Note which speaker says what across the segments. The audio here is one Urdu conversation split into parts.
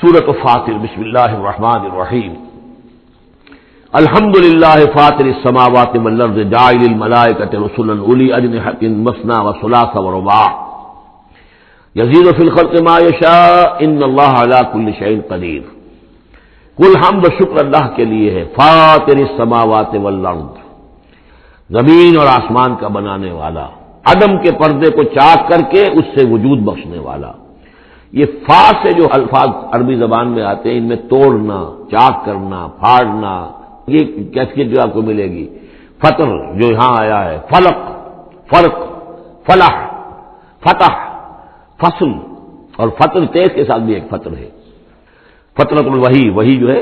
Speaker 1: سورۃ فاطر بسم اللہ الرحمن الرحیم الحمد للہ فاطر السماوات والارض جاعل الملائکۃ رسلا اولی اجنحۃ مثنی وثلاث ورباع یزید فی الخلق ما یشاء ان اللہ علی کل شیء قدیر۔ کل حمد و شکر اللہ کے لیے ہے، فاطر السماوات والارض، زمین اور آسمان کا بنانے والا، عدم کے پردے کو چاک کر کے اس سے وجود بخشنے والا۔ یہ فا سے جو الفاظ عربی زبان میں آتے ہیں ان میں توڑنا، چاک کرنا، پھاڑنا، یہ کیفیت جو آپ کو ملے گی۔ فطر جو یہاں آیا ہے، فلق، فرق، فلاح، فتح، فصل، اور فطر تیز کے ساتھ بھی ایک فطر ہے۔ فطرت الوحی، وہی جو ہے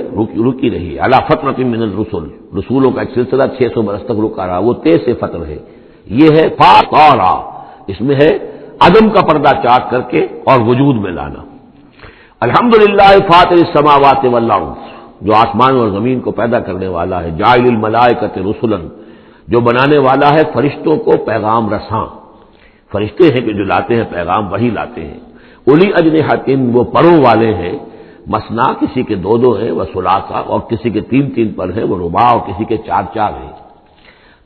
Speaker 1: رکی رہی، علی فترۃ من الرسل، رسولوں کا ایک سلسلہ 600 برس تک رکا رہا، وہ تیز سے فطر ہے۔ یہ ہے فاطرہ، اس میں ہے عدم کا پردہ چاک کر کے اور وجود میں لانا۔ الحمدللہ فاطر السماوات والارض، جو آسمان اور زمین کو پیدا کرنے والا ہے، جاعل الملائکۃ رسلا، جو بنانے والا ہے فرشتوں کو پیغام رساں۔ فرشتے ہیں کہ جو لاتے ہیں پیغام، وہی لاتے ہیں۔ اولی اجنحۃ، وہ پروں والے ہیں، مثنا کسی کے دو دو ہیں، وہ ثلاثہ، اور کسی کے تین تین پر ہیں، وہ رباع، اور کسی کے چار چار ہیں۔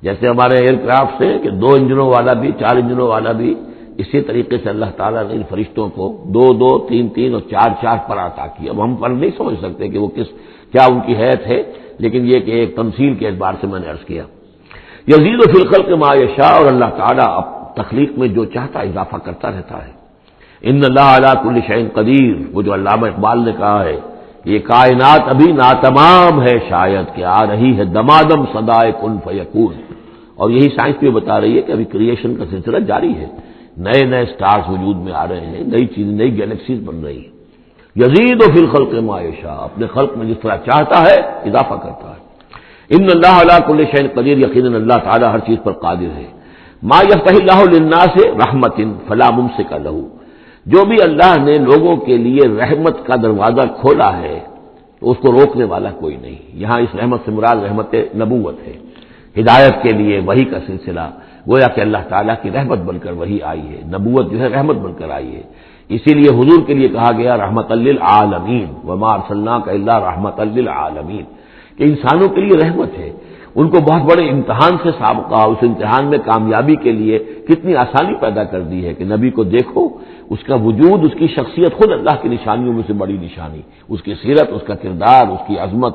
Speaker 1: جیسے ہمارے ایئر کرافٹ ہیں کہ 2 انجنوں والا بھی، 4 انجنوں والا بھی، اسی طریقے سے اللہ تعالیٰ نے ان فرشتوں کو 2 2 3 3 اور 4 4 پر عطا کیا۔ اب ہم پر نہیں سمجھ سکتے کہ وہ کیا ان کی حیث ہے، لیکن یہ کہ ایک تمثیل کے اعتبار سے میں نے عرض کیا۔ یزید فی الخلق ما یشاء، اور اللہ تعالیٰ اب تخلیق میں جو چاہتا اضافہ کرتا رہتا ہے۔ ان اللہ علی کل شیء قدیر، وہ جو علامہ اقبال نے کہا ہے، یہ کائنات ابھی ناتمام ہے شاید کہ آ رہی ہے دمادم صدائے کن فیکون، اور یہی سائنس بھی بتا رہی ہے کہ ابھی کریشن کا سلسلہ جاری ہے، نئے نئے سٹارز وجود میں آ رہے ہیں، نئی چیزیں، نئی گیلیکسیز بن رہی ہیں۔ یزید فی الخلق ما یشاء، اپنے خلق میں جس طرح چاہتا ہے اضافہ کرتا ہے۔ ان اللہ علی کل شیء قدیر، یقیناً اللہ تعالی ہر چیز پر قادر ہے۔ ما یفتح اللہ للناس رحمۃ فلا ممسک لہ، جو بھی اللہ نے لوگوں کے لیے رحمت کا دروازہ کھولا ہے تو اس کو روکنے والا کوئی نہیں۔ یہاں اس رحمت سے مراد رحمت نبوت ہے، ہدایت کے لیے وحی کا سلسلہ، گویا کہ اللہ تعالیٰ کی رحمت بن کر وہی آئی ہے، نبوت جو ہے رحمت بن کر آئی ہے۔ اسی لیے حضور کے لیے کہا گیا رحمت للعالمین، وما ارسلناک الا رحمت للعالمین، کہ انسانوں کے لیے رحمت ہے۔ ان کو بہت بڑے امتحان سے سابقہ، اس امتحان میں کامیابی کے لیے کتنی آسانی پیدا کر دی ہے کہ نبی کو دیکھو، اس کا وجود، اس کی شخصیت خود اللہ کی نشانیوں میں سے بڑی نشانی، اس کی سیرت، اس کا کردار، اس کی عظمت،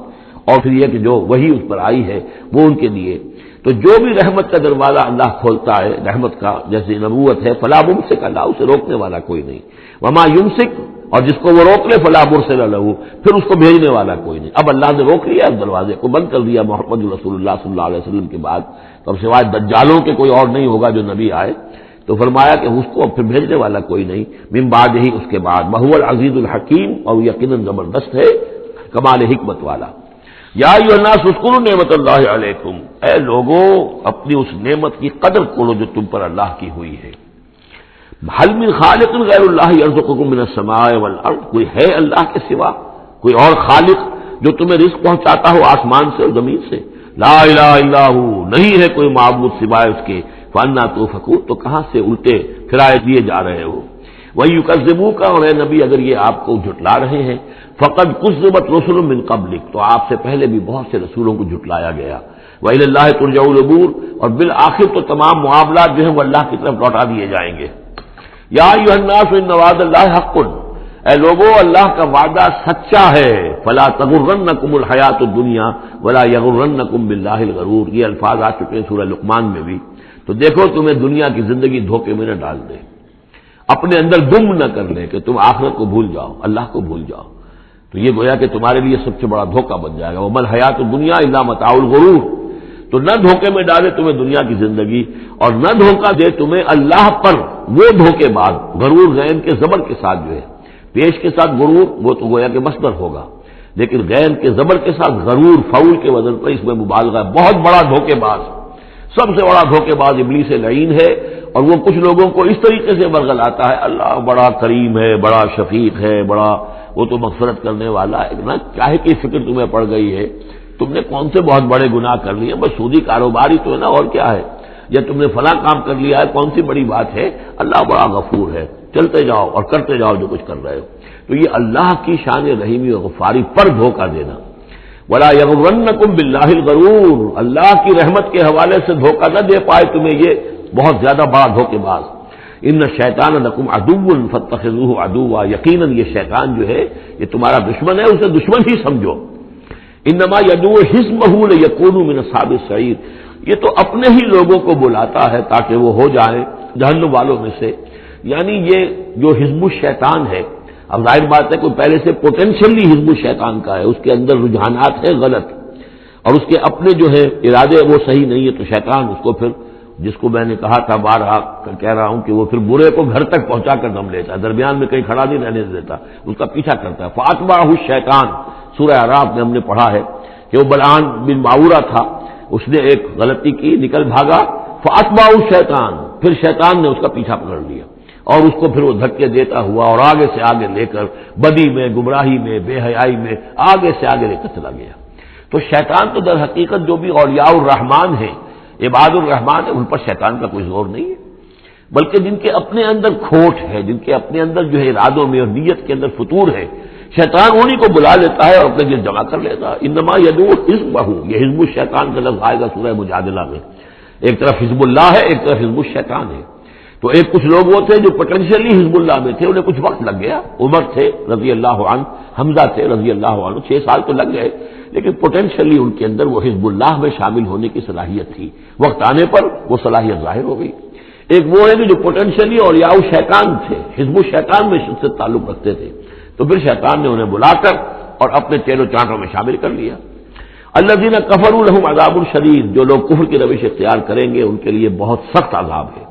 Speaker 1: اور پھر یہ کہ جو وہی اس پر آئی ہے وہ ان کے لیے۔ تو جو بھی رحمت کا دروازہ اللہ کھولتا ہے، رحمت کا، جیسے نبوت ہے، فلا ممسک اللہ، اسے روکنے والا کوئی نہیں۔ وما یمسک، اور جس کو وہ روک لے فلا مرسل لہ، پھر اس کو بھیجنے والا کوئی نہیں۔ اب اللہ نے روک لیا، اس دروازے کو بند کر دیا محمد رسول اللہ صلی اللہ علیہ وسلم کے بعد، تو اب سوائے دجالوں کے کوئی اور نہیں ہوگا جو نبی آئے، تو فرمایا کہ اس کو پھر بھیجنے والا کوئی نہیں، من بعد ہی، اس کے بعد۔ وہو العزیز الحکیم، اور یقیناً زبردست ہے، کمال حکمت والا۔ یا ایھا الناس اذکروا نعمت اللہ علیکم، اے لوگوں اپنی اس نعمت کی قدر کرو جو تم پر اللہ کی ہوئی ہے۔ هل من خالق غیر اللہ یرزقکم من السماء والارض، کوئی ہے اللہ کے سوا کوئی اور خالق جو تمہیں رزق پہنچاتا ہو آسمان سے اور زمین سے؟ لا الہ الا ہو، نہیں ہے کوئی معبود سوائے اس کے، فانا توفکون، تو کہاں سے الٹے پھرائے دیے جا رہے ہو۔ وَيُكَذِّبُوكَ، اور اے نبی اگر یہ آپ کو جھٹلا رہے ہیں، فقد كُذِّبَتْ رُسُلٌ مِّن قَبْلِكَ، تو آپ سے پہلے بھی بہت سے رسولوں کو جھٹلایا گیا۔ وَإِلَى اللَّهِ تُرْجَعُ الْأُمُورُ، اور بالآخر تو تمام معاملات جو ہیں وہ اللہ کی طرف لوٹا دیے جائیں گے۔ یا ایھا الناس ان وعد اللہ حق، اے لوگوں اللہ کا وعدہ سچا ہے، فلا تغرنکم الحیات الدنیا ولا یغرنکم باللہ الغرور، یہ الفاظ آ چکے ہیں سورہ لقمان میں بھی۔ تو دیکھو تمہیں دنیا کی زندگی دھوکے میں نہ ڈال دے، اپنے اندر گم نہ کر لے کہ تم آخرت کو بھول جاؤ، اللہ کو بھول جاؤ، تو یہ گویا کہ تمہارے لیے سب سے بڑا دھوکہ بن جائے گا۔ وَمَا الْحَيَاةُ الدُّنْيَا إِلَّا مَتَاعُ الْغُرُورِ، تو نہ دھوکے میں ڈالے تمہیں دنیا کی زندگی، اور نہ دھوکہ دے تمہیں اللہ پر وہ دھوکے بعد، غرور غین کے زبر کے ساتھ جو ہے، پیش کے ساتھ غرور وہ تو گویا کہ مصدر ہوگا، لیکن غین کے زبر کے ساتھ غرور فعول کے وزن پر اس میں مبالغہ ہے، بہت بڑا دھوکے باز، سب سے بڑا دھوکے باز ابلیس لعین ہے۔ اور وہ کچھ لوگوں کو اس طریقے سے برگلاتا ہے، اللہ بڑا کریم ہے، بڑا شفیق ہے، بڑا وہ تو مغفرت کرنے والا ہے، نہ چاہے کی فکر تمہیں پڑ گئی ہے، تم نے کون سے بہت بڑے گناہ کر لیے، بس سودی کاروباری تو ہے نا، اور کیا ہے، یا تم نے فلاں کام کر لیا ہے، کون سی بڑی بات ہے، اللہ بڑا غفور ہے۔ چلتے جاؤ اور کرتے جاؤ جو کچھ کر رہے ہو. تو یہ اللہ کی شان رحیمی و غفاری پر دھوکہ دینا. وَلَا يَغُرَّنَّكُمْ بِاللَّهِ الْغَرُورُ، اللہ کی رحمت کے حوالے سے دھوکہ نہ دے پائے تمہیں یہ بہت زیادہ بڑا دھوکے باز. ان الشیطان لکم عدو فاتخذوہ عدوا، یقیناً یہ شیطان جو ہے یہ تمہارا دشمن ہے، اسے دشمن ہی سمجھو. انما یدعو حزبہ لیکونوا من اصحاب السعیر، یہ تو اپنے ہی لوگوں کو بلاتا ہے تاکہ وہ ہو جائیں جہنم والوں میں سے. یعنی یہ جو حزب الشیطان ہے، اب ظاہر بات ہے کوئی پہلے سے پوٹینشلی حزب الشیطان کا ہے، اس کے اندر رجحانات ہیں غلط اور اس کے اپنے جو ہے ارادے وہ صحیح نہیں ہے، تو شیطان اس کو پھر، جس کو میں نے کہا تھا بارہا کہہ رہا ہوں کہ وہ پھر برے کو گھر تک پہنچا کر دم لیتا ہے، درمیان میں کہیں کھڑا نہیں رہنے دیتا، اس کا پیچھا کرتا ہے. فاتبعہ الشیطان، سورہ اعراف میں ہم نے پڑھا ہے کہ وہ بلعام بن معورہ تھا، اس نے ایک غلطی کی، نکل بھاگا. فاتبعہ الشیطان، پھر شیطان نے اس کا پیچھا پکڑ لیا اور اس کو پھر وہ دھکے دیتا ہوا اور آگے سے آگے لے کر بدی میں، گمراہی میں، بے حیائی میں آگے سے آگے لے کر چلا گیا. تو شیطان تو در حقیقت جو بھی اولیاء الرحمان ہیں، عباد الرحمان ہیں، ان پر شیطان کا کوئی زور نہیں ہے، بلکہ جن کے اپنے اندر کھوٹ ہے، جن کے اپنے اندر جو ہے ارادوں میں اور نیت کے اندر فتور ہے، شیطان انہی کو بلا لیتا ہے اور اپنے دل جمع کر لیتا ہے. انما یدعو حزبہ، یہ حزب الشیطان کا لفظ آئے گا سورہ مجادلہ میں. ایک طرف حزب اللہ ہے، ایک طرف حزب الشیطان ہے. تو ایک کچھ لوگ وہ تھے جو پوٹینشلی حزب اللہ میں تھے، انہیں کچھ وقت لگ گیا. عمر تھے رضی اللہ عنہ، حمزہ تھے رضی اللہ عنہ، 6 سال تو لگ گئے، لیکن پوٹینشلی ان کے اندر وہ حزب اللہ میں شامل ہونے کی صلاحیت تھی. وقت آنے پر وہ صلاحیت ظاہر ہو گئی. ایک وہ ہے کہ جو پوٹینشلی اولیاء شیطان تھے، حزب الشیطان میں سے تعلق رکھتے تھے، تو پھر شیطان نے انہیں بلا کر اور اپنے چیلو چانٹوں میں شامل کر لیا. الذین کفروا لهم عذاب شدید، جو لوگ کفر کی روش اختیار کریں گے ان کے لیے بہت سخت عذاب ہے.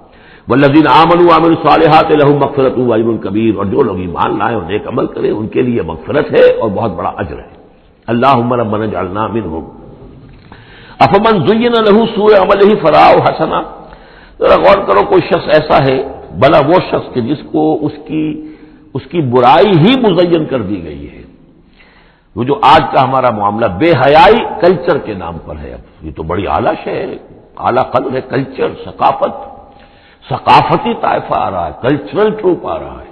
Speaker 1: والذین آمنوا وعملوا الصالحات لهم مغفرۃ واجر کبیر، اور جو لوگ ایمان لائے اور نیک عمل کریں ان کے لیے مغفرت ہے اور بہت بڑا اجر ہے. اللهم ربنا اجعلنا منهم. افمن زین له سوء عمله فرآہ حسنا، ذرا غور کرو، کوئی شخص ایسا ہے، بھلا وہ شخص کہ جس کو اس کی برائی ہی مزین کر دی گئی ہے. وہ جو آج کا ہمارا معاملہ بے حیائی کلچر کے نام پر ہے، اب یہ تو بڑی اعلیٰ شے ہے، اعلیٰ قدر ہے. کلچر، ثقافت، ثقافتی طائفہ آ رہا ہے، کلچرل ٹروپ آ رہا ہے.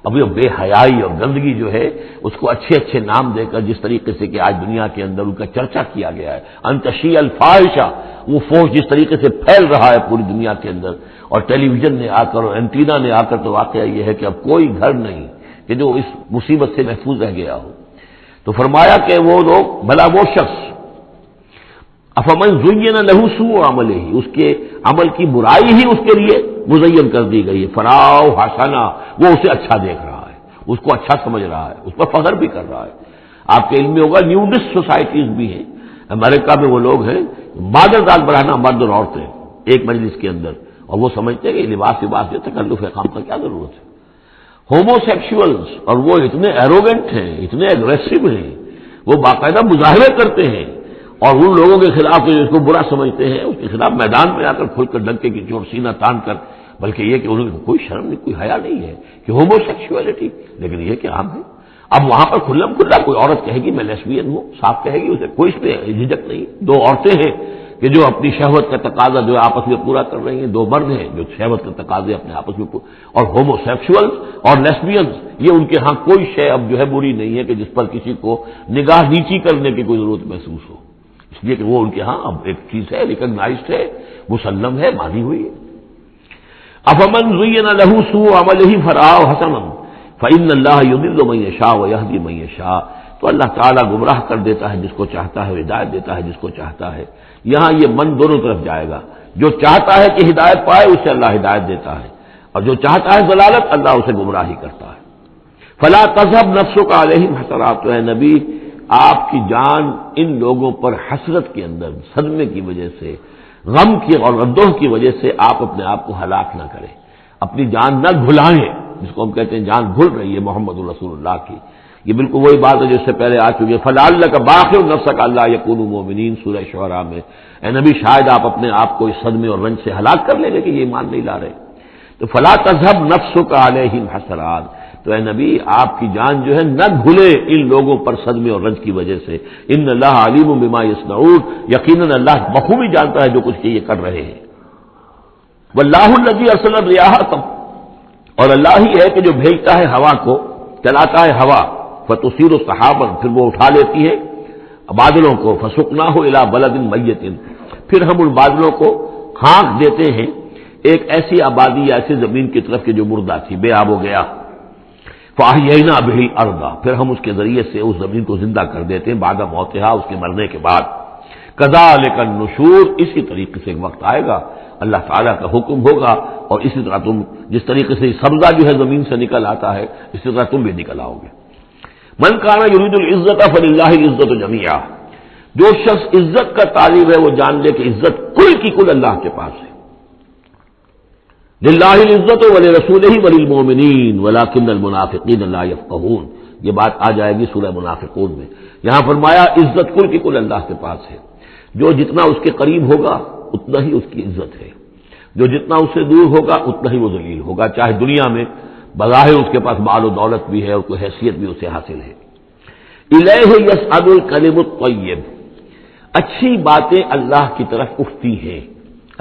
Speaker 1: اب یہ بے حیائی اور گندگی جو ہے اس کو اچھے اچھے نام دے کر جس طریقے سے کہ آج دنیا کے اندر ان کا چرچا کیا گیا ہے، انتشیع الفاحشہ، وہ فوج جس طریقے سے پھیل رہا ہے پوری دنیا کے اندر، اور ٹیلی ویژن نے آ کر اور اینٹینا نے آ کر، تو واقعہ یہ ہے کہ اب کوئی گھر نہیں کہ جو اس مصیبت سے محفوظ رہ گیا ہو. تو فرمایا کہ وہ لوگ، بھلا وہ شخص، افمن زین له سوء عملہ، اس کے عمل کی برائی ہی اس کے لیے مزین کر دی گئی ہے. فرآہ حسنا، وہ اسے اچھا دیکھ رہا ہے، اس کو اچھا سمجھ رہا ہے، اس پر فخر بھی کر رہا ہے. آپ کے علم میں ہوگا نیوڈسٹ سوسائٹیز بھی ہیں امریکہ میں، وہ لوگ ہیں مادرزاد براہنا مرد اور عورتیں ایک مجلس کے اندر، اور وہ سمجھتے ہیں کہ لباس جو تکلف خام کا کیا ضرورت ہے. ہومو سیکشولز، اور وہ اتنے ایروگنٹ ہیں، اتنے اگریسو ہیں، وہ باقاعدہ مظاہرے کرتے ہیں، اور ان لوگوں کے خلاف جو اس کو برا سمجھتے ہیں اس کے خلاف میدان میں آ کر کھل کر ڈنکے کی چوٹ سینہ تان کر، بلکہ یہ کہ انہیں کوئی شرم نہیں، کوئی حیا نہیں ہے کہ ہومو سیکشولیٹی، لیکن یہ کہ عام ہے. اب وہاں پر کھلم کھلا کوئی عورت کہے گی میں لیسبین ہوں، صاف کہے گی، اسے کوئی اس پہ جھجک نہیں. دو عورتیں ہیں کہ جو اپنی شہوت کا تقاضا جو آپس میں پورا کر رہی ہیں، دو مرد ہیں جو شہوت کا تقاضے اپنے آپس میں اور ہومو سیکشولز اور لیسبینز، یہ ان کے ہاں کوئی شے اب جو ہے بری نہیں ہے کہ جس پر کسی کو نگاہ نیچی کرنے کی کوئی ضرورت محسوس ہو، اس لیے کہ وہ ان کے ہاں اب ایک چیز ہے، ریکگنائزڈ ہے، مسلم ہے، مانی ہوئی ہے. افمن زین له سوء عملہ فرآہ حسنا فإن اللہ یضل من یشاء ویہدی من یشاء، تو اللہ تعالیٰ گمراہ کر دیتا ہے جس کو چاہتا ہے، ہدایت دیتا ہے جس کو چاہتا ہے. یہاں یہ من دونوں طرف جائے گا، جو چاہتا ہے کہ ہدایت پائے اسے اللہ ہدایت دیتا ہے، اور جو چاہتا ہے ضلالت اللہ اسے گمراہی کرتا ہے. فلا تذهب نفسك علیہم حسرات، تو اے نبی آپ کی جان ان لوگوں پر حسرت کے اندر، صدمے کی وجہ سے، غم کی اور اندوہ کی وجہ سے آپ اپنے آپ کو ہلاک نہ کریں، اپنی جان نہ گھلائیں، جس کو ہم کہتے ہیں جان گھل رہی ہے محمد رسول اللہ کی. یہ بالکل وہی بات ہے جس سے پہلے آ چکی ہے، فلعلک باخع نفسک الا یکونوا مؤمنین، سورہ شعراء میں. اے نبی شاید آپ اپنے آپ کو اس صدمے اور رنج سے ہلاک کر لیں گے کہ یہ ایمان نہیں لا رہے. تو فلا تذهب نفسك علیہم حسرات، تو اے نبی آپ کی جان جو ہے نہ گھلے ان لوگوں پر صدمے اور رنج کی وجہ سے. ان اللہ علیم بما یصنعون، یقیناً اللہ بخوبی جانتا ہے جو کچھ کہ یہ کر رہے ہیں. واللہ الذی ارسل الرياح، اور اللہ ہی ہے کہ جو بھیجتا ہے ہوا کو، چلاتا ہے ہوا، فتصیر السحابا، پھر وہ اٹھا لیتی ہے بادلوں کو، فسقناہ الی بلد میت، پھر ہم ان بادلوں کو ہانک دیتے ہیں ایک ایسی آبادی یا ایسی زمین کی طرف کہ جو مردہ تھی، بے آب ہو گیا، فاحیینا بہ الارض، پھر ہم اس کے ذریعے سے اس زمین کو زندہ کر دیتے ہیں بعد موتہا، اس کے مرنے کے بعد، کذالک النشور، اسی طریقے سے ایک وقت آئے گا اللہ تعالیٰ کا حکم ہوگا، اور اسی طرح تم جس طریقے سے سبزہ جو ہے زمین سے نکل آتا ہے اسی طرح تم بھی نکل آؤ گے۔ من کان یرید العزت فللہ العزت جمیعا، جو شخص عزت کا طالب ہے وہ جان لے کہ عزت کل کی کل اللہ کے پاس ہے۔ للہ العزت ولرسولہ وللمؤمنین ولکن المنافقین لا یفقہون، یہ بات آ جائے گی سورہ منافقون میں۔ یہاں فرمایا عزت کل کی کل اللہ کے پاس ہے، جو جتنا اس کے قریب ہوگا اتنا ہی اس کی عزت ہے، جو جتنا اس سے دور ہوگا اتنا ہی وہ ذلیل ہوگا، چاہے دنیا میں بظاہر اس کے پاس مال و دولت بھی ہے اور کوئی حیثیت بھی اسے حاصل ہے۔ الیہ یصعد الکلم الطیب، اچھی باتیں اللہ کی طرف اٹھتی ہیں،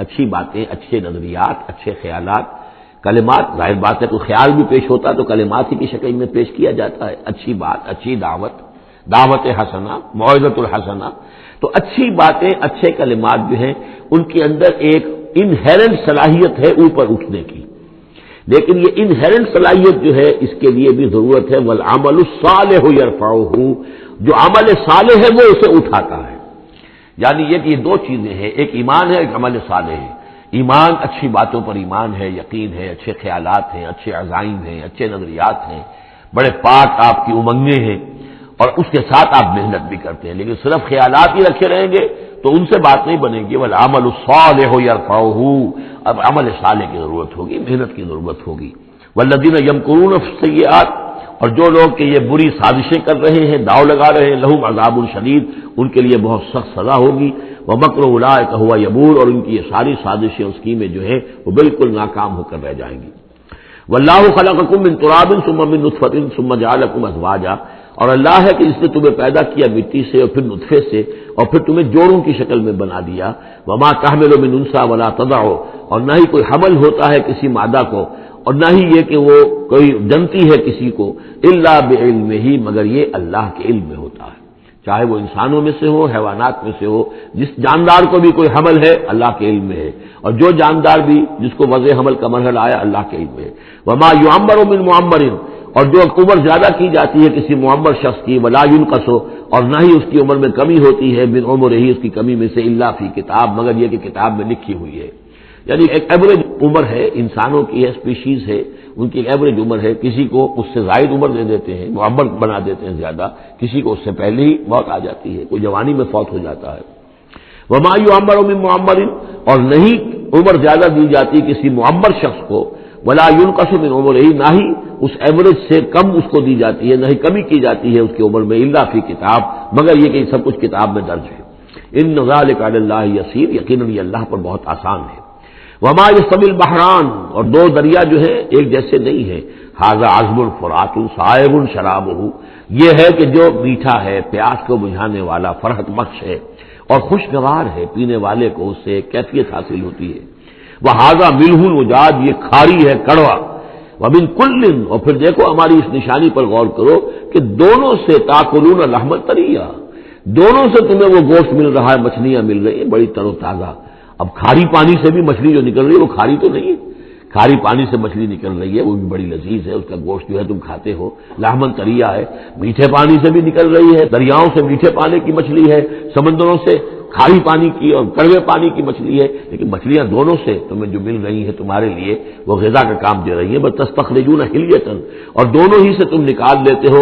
Speaker 1: اچھی باتیں، اچھے نظریات، اچھے خیالات، کلمات، ظاہر بات ہے کوئی خیال بھی پیش ہوتا تو کلمات ہی کی شکل میں پیش کیا جاتا ہے، اچھی بات، اچھی دعوت، دعوت حسنہ، موعظۃ الحسنہ، تو اچھی باتیں، اچھے کلمات جو ہیں ان کے اندر ایک انہیرنٹ صلاحیت ہے اوپر اٹھنے کی، لیکن یہ انہیرنٹ صلاحیت جو ہے اس کے لیے بھی ضرورت ہے والعمل الصالح یرفعہ، جو عمل صالح ہے وہ اسے اٹھاتا ہے، یعنی یہ کہ یہ دو چیزیں ہیں، ایک ایمان ہے، ایک عمل صالح ہے۔ ایمان اچھی باتوں پر ایمان ہے، یقین ہے، اچھے خیالات ہیں، اچھے عزائم ہیں، اچھے نظریات ہیں، بڑے پاک آپ کی امنگیں ہیں، اور اس کے ساتھ آپ محنت بھی کرتے ہیں، لیکن صرف خیالات ہی رکھے رہیں گے تو ان سے بات نہیں بنے گی۔ والعمل الصالح یرفعہ، اب عمل صالح کی ضرورت ہوگی، محنت کی ضرورت ہوگی۔ والذین یمکرون السیئات، اور جو لوگ کہ یہ بری سازشیں کر رہے ہیں، داؤ لگا رہے ہیں، لہم عذاب شدید، ان کے لیے بہت سخت سزا ہوگی۔ ومکر اولئک ھو یبور، اور ان کی یہ ساری سازشیں اور اسکیمیں جو ہیں وہ بالکل ناکام ہو کر رہ جائیں گی۔ واللہ خلقکم من تراب ثم من نطفۃ ثم جعلکم ازواجا، اور اللہ ہے کہ اس نے تمہیں پیدا کیا مٹی سے اور پھر نطفے سے اور پھر تمہیں جوڑوں کی شکل میں بنا دیا۔ وما تحمل من انثى ولا تضع، اور نہ ہی کوئی حمل ہوتا ہے کسی مادہ کو، اور نہ ہی یہ کہ وہ کوئی جنتی ہے کسی کو، الا بعلمہ، مگر یہ اللہ کے علم میں ہوتا ہے، چاہے وہ انسانوں میں سے ہو، حیوانات میں سے ہو، جس جاندار کو بھی کوئی حمل ہے اللہ کے علم میں ہے، اور جو جاندار بھی جس کو وضع حمل کا مرحلہ آیا اللہ کے علم میں ہے۔ وما یعمر من معمر، اور جو عمر زیادہ کی جاتی ہے کسی معمر شخص کی، ولا ينقص، اور نہ ہی اس کی عمر میں کمی ہوتی ہے، من عمرہ، اس کی کمی میں سے، الا فی کتاب، مگر یہ کہ کتاب میں لکھی ہوئی ہے۔ یعنی ایک ایوریج عمر ہے، انسانوں کی ہے، اسپیشیز ہے، ان کی ایوریج عمر ہے، کسی کو اس سے زائد عمر دے دیتے ہیں، معمر بنا دیتے ہیں زیادہ، کسی کو اس سے پہلے ہی موت آ جاتی ہے، کوئی جوانی میں فوت ہو جاتا ہے۔ وما یعمر من معمر، اور نہیں عمر زیادہ دی جاتی کسی معمر شخص کو، ولا ينقص من عمرہ، نہ ہی اس ایوریج سے کم اس کو دی جاتی ہے، نہ ہی کمی کی جاتی ہے اس کی عمر میں، الا فی کتاب، مگر یہ کہ سب کچھ کتاب میں درج ہے۔ ان ذلک علی اللہ یسیر، یقیناً یہ اللہ پر بہت آسان ہے۔ وما یستوی البحران، اور دو دریا جو ہے ایک جیسے نہیں ہے، ھذا عذب فرات سائغ شرابہ، یہ ہے کہ جو میٹھا ہے، پیاس کو بجھانے والا، فرحت بخش ہے اور خوشگوار ہے، پینے والے کو اس سے کیفیت حاصل ہوتی ہے۔ وھذا ملح اجاج، یہ کھاری ہے، کڑوا۔ ومن کل، اور پھر دیکھو ہماری اس نشانی پر غور کرو کہ دونوں سے تاکلون لحما طریا، دونوں سے تمہیں وہ گوشت مل رہا ہے، مچھلیاں مل رہی ہیں بڑی تر و تازہ۔ اب کھاری پانی سے بھی مچھلی جو نکل رہی ہے وہ کھاری تو نہیں ہے، کھاری پانی سے مچھلی نکل رہی ہے، وہ بھی بڑی لذیذ ہے، اس کا گوشت جو ہے تم کھاتے ہو، لحمن طریا ہے۔ میٹھے پانی سے بھی نکل رہی ہے، دریاؤں سے میٹھے پانی کی مچھلی ہے، سمندروں سے کھاری پانی کی اور کڑوے پانی کی مچھلی ہے، لیکن مچھلیاں دونوں سے تمہیں جو مل رہی ہیں تمہارے لیے وہ غذا کا کام دے رہی ہیں۔ بس تستخرجون حلیۃ، اور دونوں ہی سے تم نکال لیتے ہو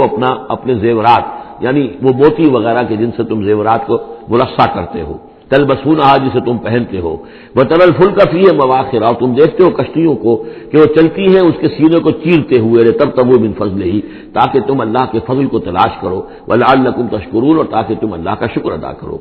Speaker 1: اپنے زیورات، یعنی وہ موتی وغیرہ کے جن سے تم زیورات کو ملصق کرتے ہو، تلبسونھا، جسے تم پہنتے ہو، وتری الفلک فیہ مواخر، اور تم دیکھتے ہو کشتیوں کو کہ وہ چلتی ہیں اس کے سینے کو چیرتے ہوئے، لتبتغوا من فضلہ، تاکہ تم اللہ کے فضل کو تلاش کرو، ولعلکم تشکرون، اور تاکہ تم اللہ کا شکر ادا کرو۔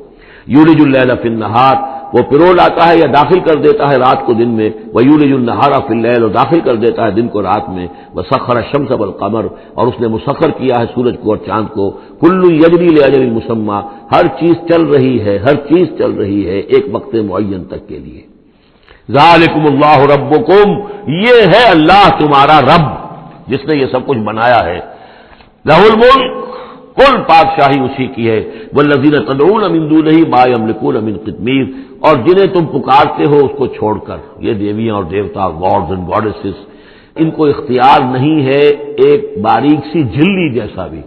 Speaker 1: یولج اللیل فی النہار، وہ پرو لاتا ہے یا داخل کر دیتا ہے رات کو دن میں، ویولج النہار فی اللیل، اور داخل کر دیتا ہے دن کو رات میں، وسخر الشمس والقمر، اور اس نے مسخر کیا ہے سورج کو اور چاند کو، کل یجری لاجل مسمى، ہر چیز چل رہی ہے، ہر چیز چل رہی ہے ایک وقت معین تک کے لیے۔ ذالکم اللہ ربکم، یہ ہے اللہ تمہارا رب جس نے یہ سب کچھ بنایا ہے. لہ الملک، کل بادشاہی اسی کی ہے. والذین تدعون من دونہ ما یملکون من قطمیر، اور جنہیں تم پکارتے ہو اس کو چھوڑ کر، یہ دیویاں اور دیوتا، گاڈز اینڈ گاڈیسز، ان کو اختیار نہیں ہے ایک باریک سی جھلی جیسا بھی.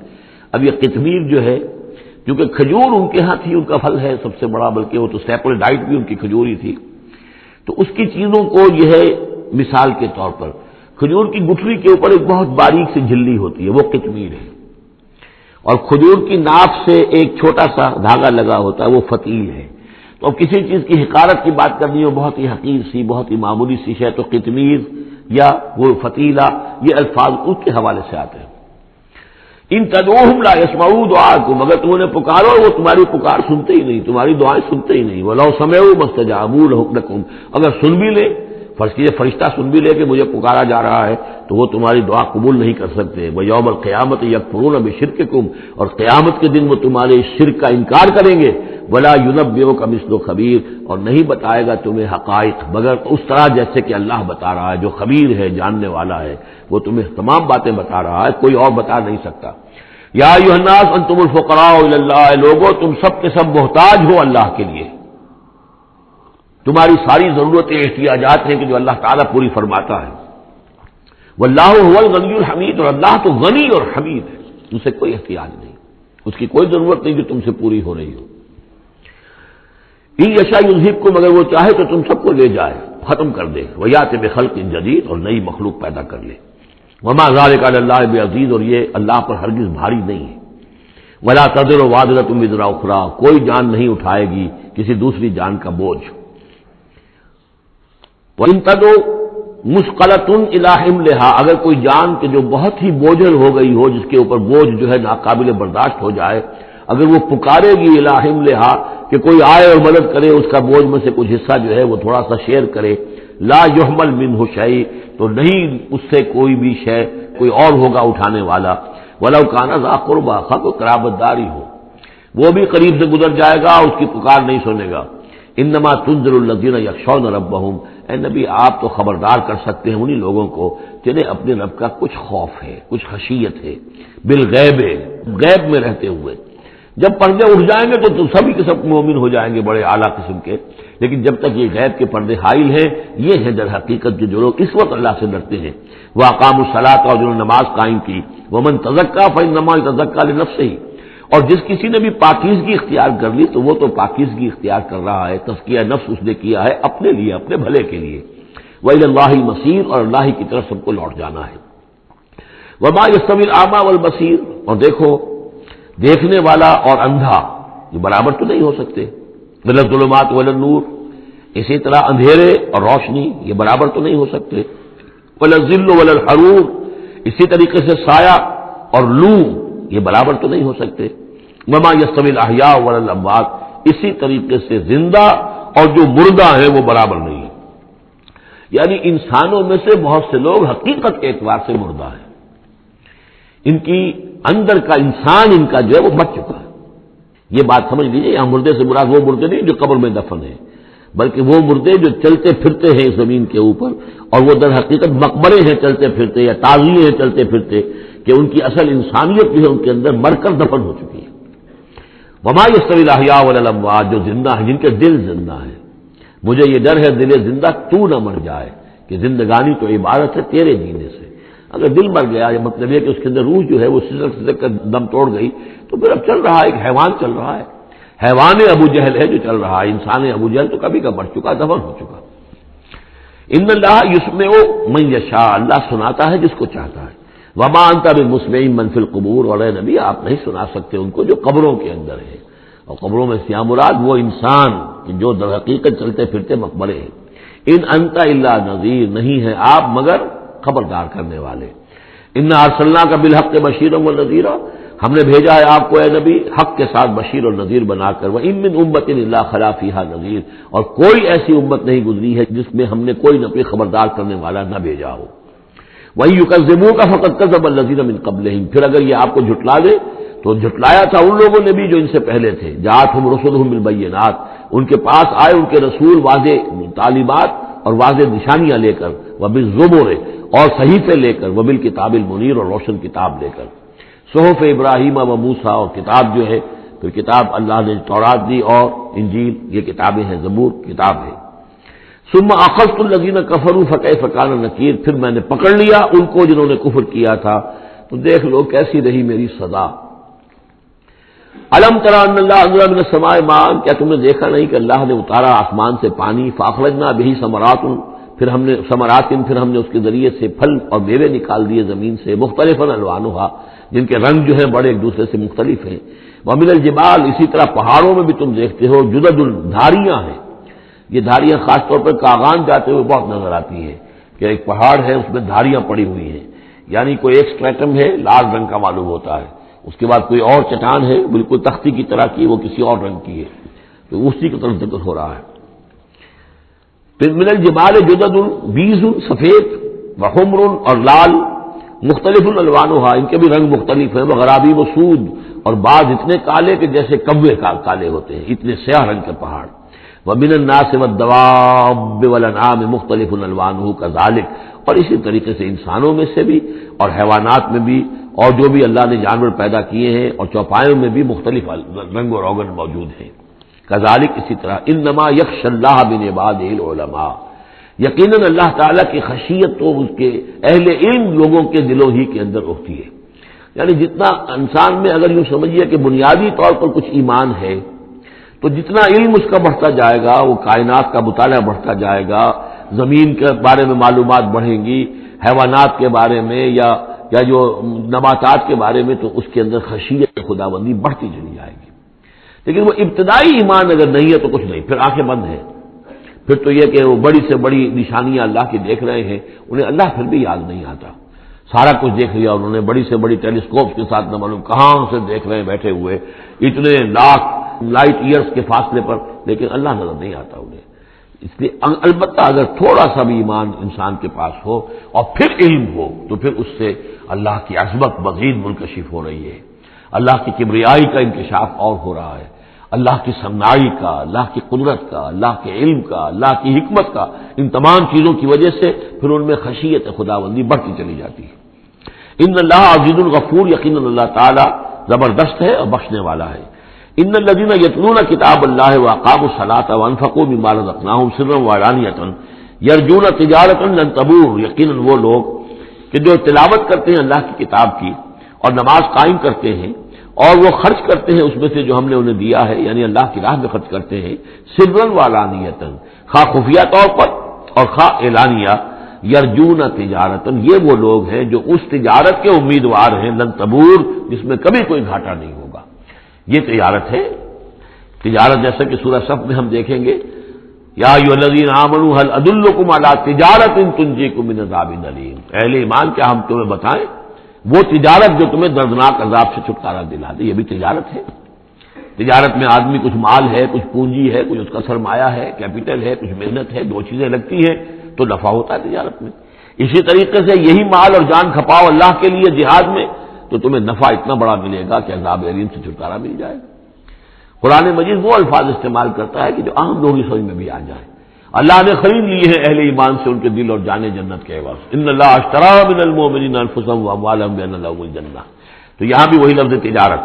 Speaker 1: اب یہ قطمیر جو ہے، کیونکہ کھجور ان کے ہاں تھی، ان کا پھل ہے سب سے بڑا، بلکہ وہ تو اسٹیپل ڈائٹ بھی ان کی کھجور ہی تھی، تو اس کی چیزوں کو یہ ہے مثال کے طور پر کھجور کی گٹھلی کے اوپر ایک بہت باریک سی جھلی ہوتی ہے، وہ قطمیر ہے. اور کھجور کی ناف سے ایک چھوٹا سا دھاگا لگا ہوتا ہے، وہ فتیل ہے. تو اب کسی چیز کی حقارت کی بات کرنی ہو، بہت ہی حقیر سی، بہت ہی معمولی سی شے، تو قطمیر یا وہ فتیلہ، یہ الفاظ اس کے حوالے سے آتے ہیں. ان تدعوہم لا یسمعوا دعاءکم، اگر تم انہیں پکارو وہ تمہاری پکار سنتے ہی نہیں، تمہاری دعائیں سنتے ہی نہیں. ولو سمعوا ما استجابوا لکم، اگر سن بھی لے، فرض کیجیے فرشتہ سن بھی لے کہ مجھے پکارا جا رہا ہے، تو وہ تمہاری دعا قبول نہیں کر سکتے. ویوم القیامت یکفرون بشرککم، اور قیامت کے دن وہ تمہارے شرک کا انکار کریں گے. ولا ینبئک مثل خبیر، اور نہیں بتائے گا تمہیں حقائق مگر اس طرح جیسے کہ اللہ بتا رہا ہے، جو خبیر ہے، جاننے والا ہے، وہ تمہیں تمام باتیں بتا رہا ہے، کوئی اور بتا نہیں سکتا. یا ایھا الناس انتم الفقراء الی اللہ، لوگوں تم سب کے سب محتاج ہو اللہ کے لیے، تمہاری ساری ضرورتیں احتیاجات ہیں کہ جو اللہ تعالیٰ پوری فرماتا ہے. واللہ هو الغنی الحمید، اور اللہ تو غنی اور حمید ہے، ان سے کوئی احتیاج نہیں، اس کی کوئی ضرورت نہیں جو تم سے پوری ہو رہی ہو. ان یشاء یذہبکم، اگر وہ چاہے تو تم سب کو لے جائے، ختم کر دے. ویأت بخلق جدید، اور نئی مخلوق پیدا کر لے. وما ذلک علی اللہ بعزیز، اور یہ اللہ پر ہرگز بھاری نہیں ہے. ولا تزر وازرۃ وزر اخری، کوئی جان نہیں اٹھائے گی کسی دوسری جان کا بوجھ. وَإِن تَدْعُ مُثْقَلَةٌ إِلَىٰ حِمْلِهَا، اگر کوئی جان کہ جو بہت ہی بوجھل ہو گئی ہو، جس کے اوپر بوجھ جو ہے ناقابل برداشت ہو جائے، اگر وہ پکارے گی إِلَىٰ حِمْلِهَا کہ کوئی آئے اور مدد کرے، اس کا بوجھ میں سے کچھ حصہ جو ہے وہ تھوڑا سا شیئر کرے، لا يحمل منه شيء، تو نہیں اس سے کوئی بھی شے، کوئی اور ہوگا اٹھانے والا. ولو كان ذا قربى، خواہ کوئی قرابت داری ہو، وہ بھی قریب سے گزر جائے گا، اس کی پکار نہیں سنے گا. انما تنذر الذین یخشون ربهم، اے نبی آپ تو خبردار کر سکتے ہیں انہی لوگوں کو جنہیں اپنے رب کا کچھ خوف ہے، کچھ خشیت ہے، بالغیب، غیب میں رہتے ہوئے. جب پردے اٹھ جائیں گے تو سبھی کے سب مومن ہو جائیں گے، بڑے اعلیٰ قسم کے. لیکن جب تک یہ غیب کے پردے حائل ہیں، یہ ہے در حقیقت جو لوگ اس وقت اللہ سے ڈرتے ہیں. واقاموا الصلاۃ، اور جنہوں نے نماز قائم کی. ومن تزکیٰ فانما یتزکیٰ لنفسہ، اور جس کسی نے بھی پاکیزگی اختیار کر لی تو وہ تو پاکیزگی اختیار کر رہا ہے، تزکیہ نفس اس نے کیا ہے اپنے لیے، اپنے بھلے کے لیے. وإلی اللہ المصیر، اور اللہ ہی کی طرف سب کو لوٹ جانا ہے. وما یستوی الاعمی والبصیر، اور دیکھو دیکھنے والا اور اندھا یہ برابر تو نہیں ہو سکتے. ولا الظلمات ولا النور، اسی طرح اندھیرے اور روشنی یہ برابر تو نہیں ہو سکتے. ولا الظل ولا الحرور، اسی طریقے سے سایہ اور لو یہ برابر تو نہیں ہو سکتے. وما یستوی الاحیاء ولا الاموات، اسی طریقے سے زندہ اور جو مردہ ہیں وہ برابر نہیں ہے. یعنی انسانوں میں سے بہت سے لوگ حقیقت کے اعتبار سے مردہ ہیں، ان کی اندر کا انسان ان کا جو ہے وہ مر چکا ہے. یہ بات سمجھ لیجیے، یہاں مردے سے مراد وہ مردے نہیں جو قبر میں دفن ہیں، بلکہ وہ مردے جو چلتے پھرتے ہیں اس زمین کے اوپر، اور وہ در حقیقت مقبرے ہیں چلتے پھرتے، یا تعزیے ہیں چلتے پھرتے، کہ ان کی اصل انسانیت جو ہے ان کے اندر مر کر دفن ہو چکی ہے. وما یستوی الاحیاء ولا الاموات، جو زندہ ہیں، جن کے دل زندہ ہیں. مجھے یہ ڈر ہے دل زندہ تو نہ مر جائے، کہ زندگانی تو عبارت ہے تیرے جینے سے. اگر دل مر گیا، یہ مطلب ہے کہ اس کے اندر روح جو ہے وہ سسک کر دم توڑ گئی، تو پھر اب چل رہا ہے، ایک حیوان چل رہا ہے. حیوان ابو جہل ہے جو چل رہا ہے، انسان ابو جہل تو کبھی کا مر چکا، دفن ہو چکا. ان اللہ یسمع من یشاء، اللہ سناتا ہے جس کو چاہتا ہے. وما انت بمسمع من فی القبور، اور اے نبی آپ نہیں سنا سکتے ان کو جو قبروں کے اندر ہے. اور قبروں میں سیاہ مراد وہ انسان جو در حقیقت چلتے پھرتے مقبرے ہیں. ان انت الا نذیر، نہیں ہے آپ مگر خبردار کرنے والے. انا ارسلناک بالحق بشیرا ونذیرا، ہم نے بھیجا ہے آپ کو اے نبی حق کے ساتھ بشیر اور نذیر بنا کر. وان من امۃ الا خلا فیہا نذیر، اور کوئی ایسی امت نہیں گزری ہے جس میں ہم نے کوئی نہ کوئی خبردار کرنے والا نہ بھیجا ہو. وَإِن يُكَذِّبُوكَ فَقَدْ كَذَّبَ الَّذِينَ مِن قَبْلِهِمْ، پھر اگر یہ آپ کو جھٹلا دے تو جھٹلایا تھا ان لوگوں نے بھی جو ان سے پہلے تھے. جاءتهم رسلهم بالبينات، ان کے پاس آئے ان کے رسول واضح تعلیمات اور واضح نشانیاں لے کر، وبالزبر اور صحیفے لے کر، وبالکتاب المنیر اور روشن کتاب لے کر، صحف ابراہیم و موسیٰ اور کتاب جو ہے، پھر کتاب اللہ نے تورات دی اور انجیل، یہ کتابیں ہیں، زبور کتاب ہے۔ ثم اخذت الذین کفروا فکیف کان نکیر، پھر میں نے پکڑ لیا ان کو جنہوں نے کفر کیا تھا، تو دیکھ لو کیسی رہی میری سزا۔ الم تری ان اللہ انزل من السماء ماء، کیا تم نے دیکھا نہیں کہ اللہ نے اتارا آسمان سے پانی، فاخرجنا به ثمرات، پھر ہم نے اس کے ذریعے سے پھل اور میوے نکال دیے زمین سے، مختلفا الوانها، جن کے رنگ جو ہیں بڑے ایک دوسرے سے مختلف ہیں، ومن الجبال، اسی طرح پہاڑوں میں بھی تم دیکھتے ہو، جدد، دھاریاں ہیں، یہ دھاریاں خاص طور پر کاغان جاتے ہوئے بہت نظر آتی ہیں کہ ایک پہاڑ ہے اس میں دھاریاں پڑی ہوئی ہیں، یعنی کوئی ایک اسٹریٹم ہے لال رنگ کا معلوم ہوتا ہے، اس کے بعد کوئی اور چٹان ہے بالکل تختی کی طرح کی، وہ کسی اور رنگ کی ہے، تو اسی کی طرف ذکر ہو رہا ہے۔ پھر من الجبال جدد، بیض، سفید، وحمر اور لال، مختلف الوانها، ان کے بھی رنگ مختلف ہیں، وغرابیب سود، اور بعض اتنے کالے کہ جیسے کوے کالے ہوتے ہیں، اتنے سیاہ رنگ کے پہاڑ۔ ومن الناس والدواب والانعام مختلف الوانه كذلك، اور اسی طریقے سے انسانوں میں سے بھی اور حیوانات میں بھی، اور جو بھی اللہ نے جانور پیدا کیے ہیں اور چوپایوں میں بھی مختلف رنگ و روغن موجود ہیں۔ کذالک، اسی طرح، انما یخشی اللہ من عباده العلماء، یقیناً اللہ تعالیٰ کی خشیت تو اس کے اہل علم لوگوں کے دلوں ہی کے اندر ہوتی ہے، یعنی جتنا انسان میں اگر یوں سمجھیے کہ بنیادی طور پر کچھ ایمان ہے، تو جتنا علم اس کا بڑھتا جائے گا، وہ کائنات کا مطالعہ بڑھتا جائے گا، زمین کے بارے میں معلومات بڑھیں گی، حیوانات کے بارے میں یا جو نباتات کے بارے میں، تو اس کے اندر خشیت خداوندی بڑھتی چلی جائے گی۔ لیکن وہ ابتدائی ایمان اگر نہیں ہے تو کچھ نہیں، پھر آنکھیں بند ہیں، پھر تو یہ کہ وہ بڑی سے بڑی نشانیاں اللہ کی دیکھ رہے ہیں، انہیں اللہ پھر بھی یاد نہیں آتا، سارا کچھ دیکھ لیا انہوں نے، بڑی سے بڑی ٹیلیسکوپ کے ساتھ نہ معلوم کہاں سے دیکھ رہے ہیں بیٹھے ہوئے، اتنے لاکھ لائٹ ایئرس کے فاصلے پر، لیکن اللہ نظر نہیں آتا انہیں۔ اس لیے البتہ اگر تھوڑا سا بھی ایمان انسان کے پاس ہو اور پھر علم ہو، تو پھر اس سے اللہ کی عظمت مزید منکشف ہو رہی ہے، اللہ کی کبریائی کا انکشاف اور ہو رہا ہے، اللہ کی صنائی کا، اللہ کی قدرت کا، اللہ کے علم کا، اللہ کی حکمت کا، ان تمام چیزوں کی وجہ سے پھر ان میں خشیت خداوندی بڑھتی چلی جاتی ہے۔ ان اللہ عزیز الغفور، یقیناً اللہ تعالیٰ زبردست ہے اور بخشنے والا ہے۔ ان الذین یتلون کتاب اللہ واقاموا الصلاۃ وانفقوا مما رزقناہم سرا وعلانیۃ یرجون تجارۃ لن تبور، یقیناً وہ لوگ کہ جو تلاوت کرتے ہیں اللہ کی کتاب کی اور نماز قائم کرتے ہیں اور وہ خرچ کرتے ہیں اس میں سے جو ہم نے انہیں دیا ہے، یعنی اللہ کی راہ میں خرچ کرتے ہیں، سرا وعلانیۃ، خواہ خفیہ طور پر اور خواہ اعلانیہ، یرجون تجارت، یہ وہ لوگ ہیں جو اس تجارت کے امیدوار ہیں، لن تبور، جس میں کبھی کوئی گھاٹا نہیں ہوگا۔ یہ تجارت ہے، تجارت جیسا کہ سورہ صف میں ہم دیکھیں گے، یا ایھا الذین آمنوا هل ادلکم علی تجارۃ تنجیکم من عذاب الیم، اہل ایمان کیا ہم تمہیں بتائیں وہ تجارت جو تمہیں دردناک عذاب سے چھٹکارا دلا دے۔ یہ بھی تجارت ہے، تجارت میں آدمی کچھ مال ہے، کچھ پونجی ہے، کچھ اس کا سرمایہ ہے، کیپٹل ہے، کچھ محنت ہے، دو چیزیں لگتی ہیں تو نفع ہوتا ہے تجارت میں۔ اسی طریقے سے یہی مال اور جان کھپاؤ اللہ کے لیے جہاد میں، تو تمہیں نفع اتنا بڑا ملے گا کہ عذاب الیم سے چھٹکارا مل جائے گا۔ قرآن مجید وہ الفاظ استعمال کرتا ہے کہ جو عام لوگوں کی سمجھ میں بھی آ جائے۔ اللہ نے خرید لیے ہیں اہل ایمان سے ان کے دل اور جانیں جنت کے عوض، ان اللہ اشتری من المؤمنین انفسهم واموالهم بان لهم الجنہ، تو یہاں بھی وہی لفظ تجارت۔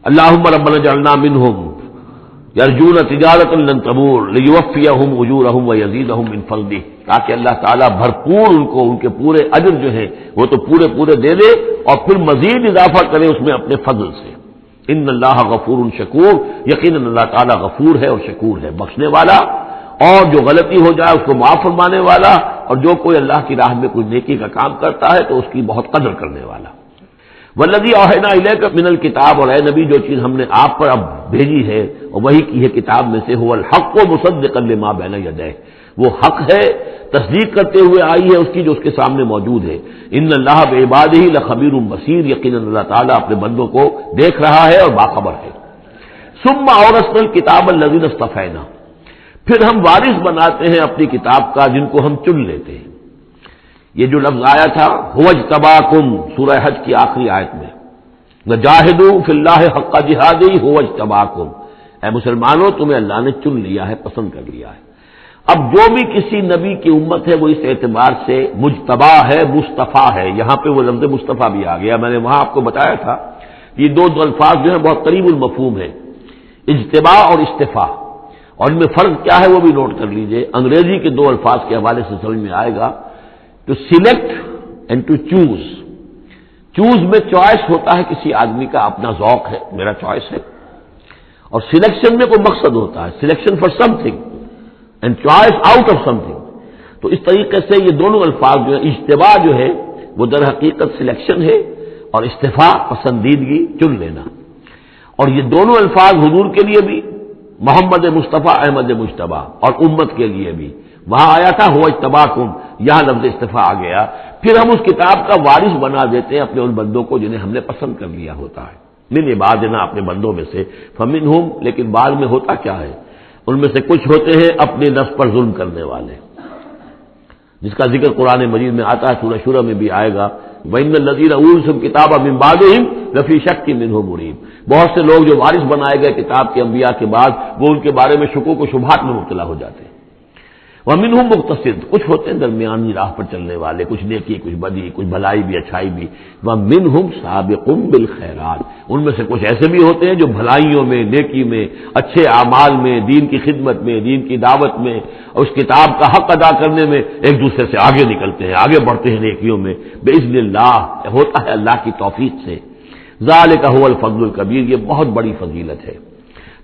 Speaker 1: اللهم ربنا اجعلنا منهم یرجون تجارۃ لن تبور لیوفیہم اجورہم ویزیدہم من فضلہ، تاکہ اللہ تعالیٰ بھرپور ان کو ان کے پورے اجر جو ہیں وہ تو پورے دے دے اور پھر مزید اضافہ کرے اس میں اپنے فضل سے۔ ان اللہ غفور شکور، یقیناً اللہ تعالیٰ غفور ہے اور شکور ہے، بخشنے والا، اور جو غلطی ہو جائے اس کو معاف فرمانے والا، اور جو کوئی اللہ کی راہ میں کوئی نیکی کا کام کرتا ہے تو اس کی بہت قدر کرنے والا۔ والذی اوحینا الیک من الکتاب، اور اے نبی جو چیز ہم نے آپ پر اب بھیجی ہے اور وہی کی ہے کتاب میں سے، هو الحق مصدقا لما بین یدیہ، وہ حق ہے تصدیق کرتے ہوئے آئی ہے اس کی جو اس کے سامنے موجود ہے۔ ان اللہ بعبادہ لخبیر بصیر، یقیناً اللہ تعالیٰ اپنے بندوں کو دیکھ رہا ہے اور باخبر ہے۔ ثم اورثنا الکتاب الذین اصطفینا، پھر ہم وارث بناتے ہیں اپنی کتاب کا جن کو ہم چن لیتے ہیں۔ یہ جو لفظ آیا تھا هو اجتباکم، سورہ حج کی آخری آیت میں، وجاہدوا فی اللہ حق جہادہ هو اجتباکم، اے مسلمانوں تمہیں اللہ نے چن لیا ہے، پسند کر لیا ہے۔ اب جو بھی کسی نبی کی امت ہے وہ اس اعتبار سے مجتبی ہے، مصطفیٰ ہے. یہاں پہ وہ لفظ مصطفیٰ بھی آ گیا. میں نے وہاں آپ کو بتایا تھا یہ دو الفاظ جو ہیں بہت قریب المفہوم ہیں، اجتباء اور استفاء، اور ان میں فرق کیا ہے وہ بھی نوٹ کر لیجئے. انگریزی کے دو الفاظ کے حوالے سے سمجھ میں آئے گا. To select and to choose. Choose میں چوائس ہوتا ہے کسی آدمی کا اپنا ذوق ہے، میرا چوائس ہے، اور سلیکشن میں کوئی مقصد ہوتا ہے، selection for some thing and choice out of some thing. تو اس طریقے سے یہ دونوں الفاظ جو ہے، اجتباء جو ہے وہ در حقیقت سلیکشن ہے، اور استفاء پسندیدگی چن لینا. اور یہ دونوں الفاظ حضور کے لیے بھی، محمد مصطفیٰ احمد مجتبی، اور امت کے لیے بھی. وہاں آیا تھا هو اجتباکم، یہاں لفظ استفاء آ گیا. پھر ہم اس کتاب کا وارث بنا دیتے ہیں اپنے ان بندوں کو جنہیں ہم نے پسند کر لیا ہوتا ہے. من عبادنا، اپنے بندوں میں سے. فمنہم، لیکن بعد میں ہوتا کیا ہے، ان میں سے کچھ ہوتے ہیں اپنے نفس پر ظلم کرنے والے، جس کا ذکر قرآن مجید میں آتا ہے، سورہ شورى میں بھی آئے گا. وَإِنَّ الَّذِينَ أُورِثُوا الْكِتَابَ مِن بَعْدِهِمْ لَفِي شَكٍّ مِّنْهُ مُرِيبٍ. بہت سے لوگ جو وارث بنائے گئے کتاب کے انبیاء کے بعد، وہ ان کے بارے میں شکوک و شبہات میں مبتلا ہو جاتے ہیں. وَمِنْهُمْ مُقْتَصِدٌ، کچھ ہوتے ہیں درمیانی راہ پر چلنے والے، کچھ نیکی کچھ بدی، کچھ بھلائی بھی اچھائی بھی. وَمِنْهُمْ سَابِقٌ بِالْخَيْرَاتِ، ان میں سے کچھ ایسے بھی ہوتے ہیں جو بھلائیوں میں، نیکی میں، اچھے اعمال میں، دین کی خدمت میں، دین کی دعوت میں، اور اس کتاب کا حق ادا کرنے میں ایک دوسرے سے آگے نکلتے ہیں، آگے بڑھتے ہیں نیکیوں میں. بِإِذْنِ اللَّهِ، ہوتا ہے اللہ کی توفیق سے. ذَلِكَ هُوَ الْفَضْلُ الْكَبِيرُ، یہ بہت بڑی فضیلت ہے.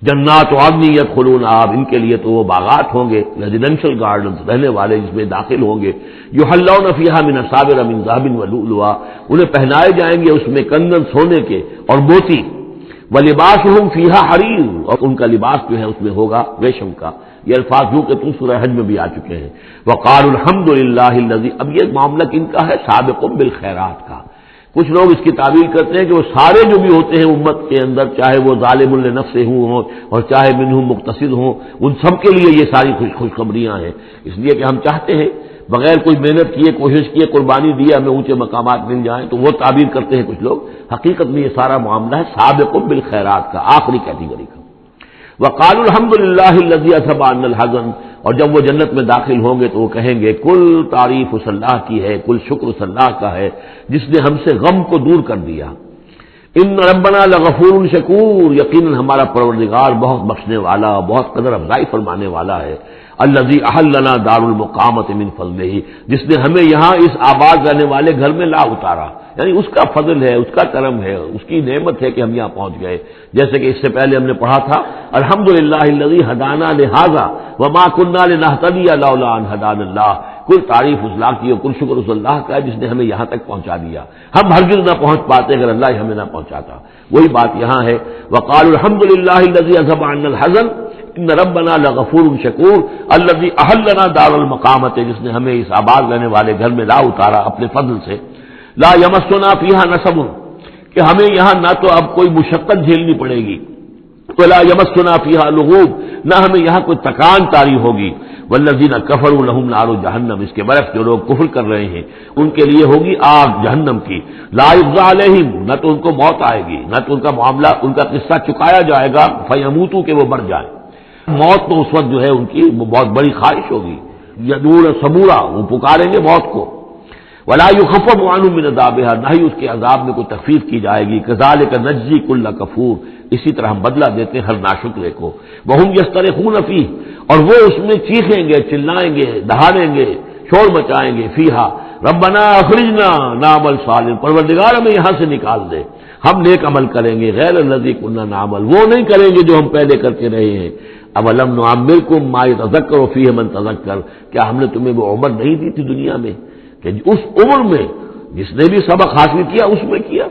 Speaker 1: جنات عدن یدخلونہا، ان کے لیے تو وہ باغات ہوں گے، ریزیڈینشل گارڈنز، رہنے والے جس میں داخل ہوں گے. یحلون فیہا من اساور من ذہب ولؤلؤا، انہیں پہنائے جائیں گے اس میں کنگن سونے کے اور موتی. ولباسہم فیہا حریر، اور ان کا لباس جو ہے اس میں ہوگا ریشم کا. یہ الفاظ جو کہ سورہ حج میں بھی آ چکے ہیں. وقالوا الحمدللہ الذی، اب یہ معاملہ کن کا ہے، سابق بالخیرات کا. کچھ لوگ اس کی تعبیر کرتے ہیں کہ وہ سارے جو بھی ہوتے ہیں امت کے اندر، چاہے وہ ظالم لنفس ہوں اور چاہے منہم مقتصد ہوں، ان سب کے لیے یہ ساری خوشخبریاں ہیں. اس لیے کہ ہم چاہتے ہیں بغیر کوئی محنت کیے، کوشش کیے، قربانی دی ہمیں اونچے مقامات مل جائیں، تو وہ تعبیر کرتے ہیں کچھ لوگ. حقیقت میں یہ سارا معاملہ ہے سابق بالخیرات کا، آخری کیٹیگری کا. وقالوا الحمدللہ الذی اذھب عنا الحزن، اور جب وہ جنت میں داخل ہوں گے تو وہ کہیں گے کل تعریف اس اللہ کی ہے، کل شکر اس اللہ کا ہے جس نے ہم سے غم کو دور کر دیا. ان ربنا لغفور شکور، یقیناً ہمارا پروردگار بہت بخشنے والا، بہت قدر افزائی فرمانے والا ہے. الذی احلنا دار المقامۃ من فضلہ، جس نے ہمیں یہاں اس آباد رہنے والے گھر میں لا اتارا، یعنی اس کا فضل ہے، اس کا کرم ہے، اس کی نعمت ہے کہ ہم یہاں پہنچ گئے. جیسے کہ اس سے پہلے ہم نے پڑھا تھا الحمدللہ الذی ہدانا لہذا وما کنا لنہتدی لولا ان ہدانا اللہ، کل تعریف اس اللہ کی اور کل شکر اس اللہ کا ہے جس نے ہمیں یہاں تک پہنچا دیا. ہم ہرگز نہ پہنچ پاتے اگر اللہ ہمیں نہ پہنچاتا. وہی بات یہاں ہے. وقالوا الحمدللہ الذی اذھب عنا الحزن ان ربنا لغفور شکور الذی احلنا دار المقامۃ، جس نے ہمیں اس آباد رہنے والے گھر میں لا اتارا اپنے فضل سے. لا یمسنا فیہا نصب، کہ ہمیں یہاں نہ تو اب کوئی مشقت جھیلنی پڑے گی، ولا یمسنا فیہا لغوب، نہ ہمیں یہاں کوئی تکان طاری ہوگی. والذین کفروا لہم نار جہنم، اس کے برعکس جو لوگ کفر کر رہے ہیں ان کے لیے ہوگی آگ جہنم کی. لا یقضی علیہم، نہ تو ان کو موت آئے گی، نہ تو ان کا معاملہ، ان کا قصہ چکایا جائے گا فیموتوا، کہ وہ مر جائیں. موت تو اس وقت جو ہے ان کی بہت بڑی خواہش ہوگی. یدور صبورا، وہ پکاریں گے موت کو. ولا یخفف عنہم من عذابها، نہ ہی اس کے عذاب میں کوئی تخفیف کی جائے گی. کذالک نجزی کل کفور، اسی طرح ہم بدلہ دیتے ہیں ہر ناشکرے کو. وہم یسترخون فیہ، اور وہ اس میں چیخیں گے، چلائیں گے، دہاڑیں گے، شور مچائیں گے. فیہا ربنا اخرجنا نعمل صالحا، پروردگار ہمیں یہاں سے نکال دے، ہم نیک عمل کریں گے. غیر الذی کنا نعمل، وہ نہیں کریں گے جو ہم پہلے کرتے رہے ہیں. اولم نعمرکم ما یتذکر فیہ من تذکر، کیا ہم نے تمہیں وہ عمر نہیں دی تھی دنیا میں کہ اس عمر میں جس نے بھی سبق حاصل کیا اس میں کیا.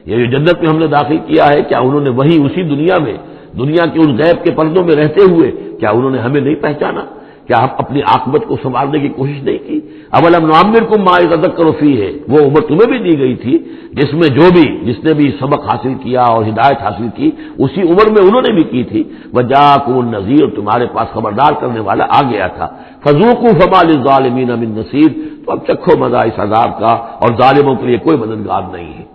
Speaker 1: یہ جو جنت میں ہم نے داخل کیا ہے، کیا انہوں نے وہی اسی دنیا میں، دنیا کے اس غیب کے پردوں میں رہتے ہوئے کیا انہوں نے ہمیں نہیں پہچانا؟ کیا ہم اپنی عاقبت کو سنوارنے کی کوشش نہیں کی؟ اولم نعمرکم ما یتذکر فیہ، وہ عمر تمہیں بھی دی گئی تھی جس میں جس نے بھی سبق حاصل کیا اور ہدایت حاصل کی اسی عمر میں انہوں نے بھی کی تھی. وجاءکم النذیر، تمہارے پاس خبردار کرنے والا آ گیا تھا. فذوقوا فما للظالمین من نصیر، تو اب چکھو مزہ اس عذاب کا، اور ظالموں کے لیے کوئی مددگار نہیں ہے.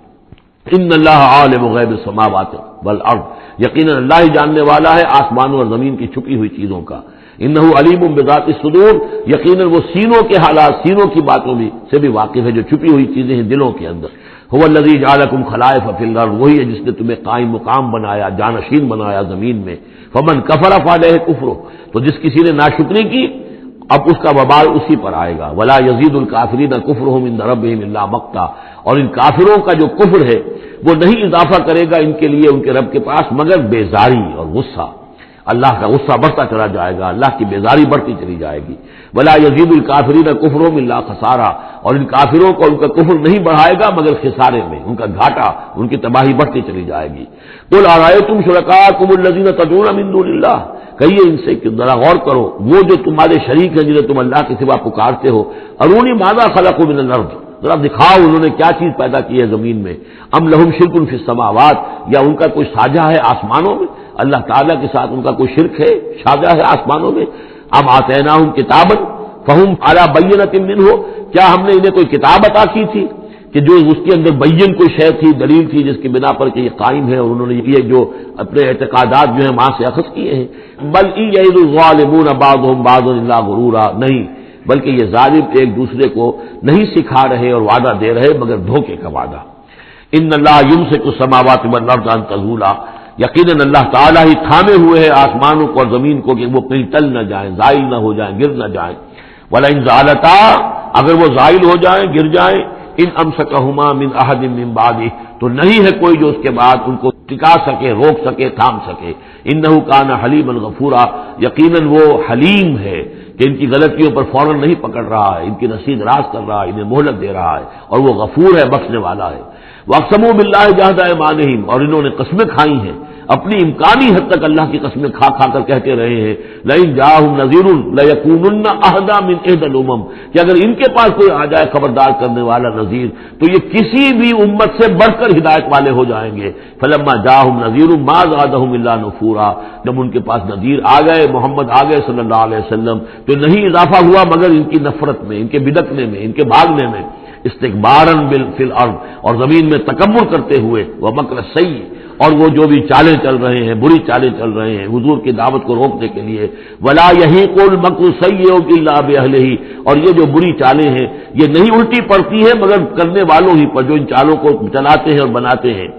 Speaker 1: ان اللہ عالم غیب السماوات والارض، یقیناً اللہ ہی جاننے والا ہے آسمانوں اور زمین کی چھپی ہوئی چیزوں کا. انہ علیم بذات الصدور، یقیناً وہ سینوں کے حالات، سینوں کی باتوں بھی سے بھی واقف ہے، جو چھپی ہوئی چیزیں ہیں دلوں کے اندر۔ هو الذی جعلکم خلائف فی الارض، وہی ہے جس نے تمہیں قائم مقام بنایا، جانشین بنایا زمین میں۔ فمن کفر فعلیہ کفرہ، تو جس کسی نے ناشکری کی اب اس کا وبال اسی پر آئے گا۔ ولا یزید الکافرین کفرہم عند ربہم الا مقتا، اور ان کافروں کا جو کفر ہے وہ نہیں اضافہ کرے گا ان کے لیے ان کے رب کے پاس مگر بیزاری اور غصہ۔ اللہ کا غصہ بڑھتا چلا جائے گا، اللہ کی بیزاری بڑھتی چلی جائے گی۔ ولا یزید الکافرین کفرہم الا خسارا، اور ان کافروں کو ان کا کفر نہیں بڑھائے گا مگر خسارے میں، ان کا گھاٹا، ان کی تباہی بڑھتی چلی جائے گی۔ قل ارأیتم شرکاءکم الذین تدعون من دون اللہ، کہیے ان سے کہ ذرا غور کرو، وہ جو تمہارے شریک ہیں جنہیں تم اللہ کے سوا پکارتے ہو، ارونی ماذا خلقوا من الارض، ذرا دکھاؤ انہوں نے کیا چیز پیدا کی ہے زمین میں۔ ام لہم شرک فی السماوات، یا ان کا کوئی ساجہ ہے آسمانوں میں، اللہ تعالیٰ کے ساتھ ان کا کوئی شرک ہے، ساجہ ہے آسمانوں میں۔ ام آتیناہم کتابا فہم علی بینۃ منہ، کیا ہم نے انہیں کوئی کتاب عطا کی تھی کہ جو اس کے اندر بین کوئی شے تھی، دلیل تھی جس کی بنا پر کہ یہ قائم ہے، اور انہوں نے یہ جو اپنے اعتقادات جو ہیں وہاں سے اخذ کیے ہیں۔ بل ان یعد الظالمون بعضهم بعضا الا غرورا، نہیں بلکہ یہ ظالم ایک دوسرے کو نہیں سکھا رہے اور وعدہ دے رہے مگر دھوکے کا وعدہ۔ ان اللہ یمسک السماوات والارض ان تزولا، یقیناً اللہ تعالیٰ ہی تھامے ہوئے ہے آسمانوں کو اور زمین کو کہ وہ کہیں ٹل نہ جائیں، زائل نہ ہو جائیں، گر نہ جائیں۔ وَلَئِن زَالَتَا، اگر وہ زائل ہو جائیں، گر جائیں، ان امسکہما من احد من بعدہ، تو نہیں ہے کوئی جو اس کے بعد ان کو ٹکا سکے، روک سکے، تھام سکے۔ انہ کان حلیما غفورا، یقیناً وہ حلیم ہے کہ ان کی غلطیوں پر فوراً نہیں پکڑ رہا ہے، ان کی رسید راست کر رہا ہے، انہیں مہلت دے رہا ہے، اور وہ غفور ہے، بخشنے والا ہے۔ وَأَقْسَمُوا بِاللَّهِ جَهْدَ أَيْمَانِهِمْ، اور انہوں نے قسمیں کھائی ہیں، اپنی امکانی حد تک اللہ کی قسمیں کھا کھا کر کہتے رہے ہیں، لَئِن جَاءَهُمْ نَذِيرٌ لَيَكُونُنَّ أَهْدَىٰ مِنْ إِحْدَى الْأُمَمِ، کہ اگر ان کے پاس کوئی آ جائے خبردار کرنے والا نذیر تو یہ کسی بھی امت سے بڑھ کر ہدایت والے ہو جائیں گے۔ فَلَمَّا جَاءَهُمْ نَذِيرٌ مَا زَادَهُمْ إِلَّا نُفُورًا، جب ان کے پاس نذیر آ گئے، محمد آ گئے صلی اللہ علیہ وسلم، تو نہیں اضافہ ہوا مگر ان کی نفرت میں، ان کے بدکنے میں، ان کے بھاگنے میں، استکباراً فی الارض، اور زمین میں تکبر کرتے ہوئے، ومکر السیء، اور وہ جو بھی چالیں چل رہے ہیں، بری چالیں چل رہے ہیں حضور کی دعوت کو روکنے کے لیے۔ ولا یحیق المکر السیء الا باہلہ، اور یہ جو بری چالیں ہیں یہ نہیں الٹی پڑتی ہیں مگر کرنے والوں ہی پر، جو ان چالوں کو چلاتے ہیں اور بناتے ہیں۔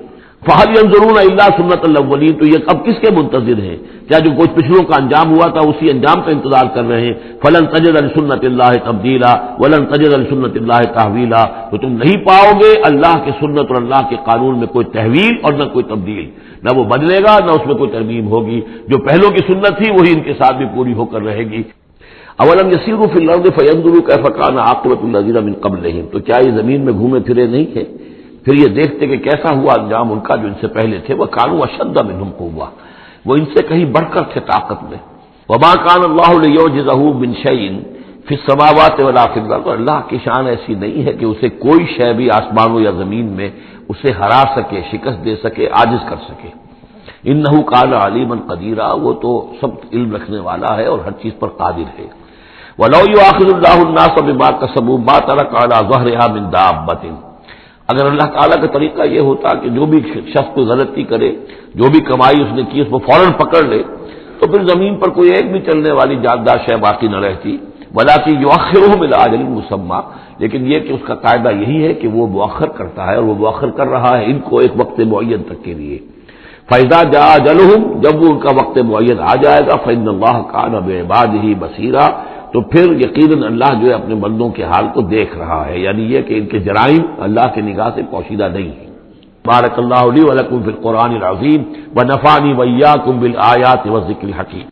Speaker 1: فہل ينظرون الا سنت الاولین، تو یہ اب کس کے منتظر ہیں؟ کیا جو کچھ پچھلوں کا انجام ہوا تھا اسی انجام کا انتظار کر رہے ہیں؟ فلن تجد لسنت اللہ تبدیلا ولن تجد لسنت اللہ تحویلا، تو تم نہیں پاؤ گے اللہ کی سنت اور اللہ کے قانون میں کوئی تحویل اور نہ کوئی تبدیل، نہ وہ بدلے گا نہ اس میں کوئی ترمیم ہوگی۔ جو پہلوں کی سنت تھی وہی ان کے ساتھ بھی پوری ہو کر رہے گی۔ اولم یسیروا فی الارض فینظروا کیف کان عاقبۃ الذین من قبلہم، تو کیا یہ زمین میں گھومے پھرے نہیں ہے پھر یہ دیکھتے کہ کیسا ہوا انجام ان کا جو ان سے پہلے تھے۔ وہ کانوا اشد منہم قوہ، وہ ان سے کہیں بڑھ کر تھے طاقت میں۔ وما کان اللہ لیعجزہ من شیء فی السماوات ولا فی الارض، اللہ کی شان ایسی نہیں ہے کہ اسے کوئی شے بھی آسمانوں یا زمین میں اسے ہرا سکے، شکست دے سکے، عاجز کر سکے۔ انہ کان علیما قدیرا، وہ تو سب علم رکھنے والا ہے اور ہر چیز پر قادر ہے۔ ولو یؤاخذ اللہ الناس بما کسبوا ما ترک علی ظہرها من دابۃ، اگر اللہ تعالیٰ کا طریقہ یہ ہوتا کہ جو بھی شخص کوئی غلطی کرے، جو بھی کمائی اس نے کی اس کو فوراً پکڑ لے، تو پھر زمین پر کوئی ایک بھی چلنے والی جاندار شے باقی نہ رہتی۔ ولکن یؤخرھم الی اجل مسمى، لیکن یہ کہ اس کا قاعدہ یہی ہے کہ وہ مؤخر کرتا ہے، اور وہ مؤخر کر رہا ہے ان کو ایک وقت معین تک کے لیے۔ فإذا جاء أجلهم، جب وہ ان کا وقت معین آ جائے گا، فإن اللہ کان بعباده بصیرا، تو پھر یقیناً اللہ جو ہے اپنے بندوں کے حال کو دیکھ رہا ہے، یعنی یہ کہ ان کے جرائم اللہ کی نگاہ سے پوشیدہ نہیں ہیں۔ بارک اللہ لی ولکم فی القرآن العظیم ونفعنی وإیاکم بالآیات والذکر الحکیم۔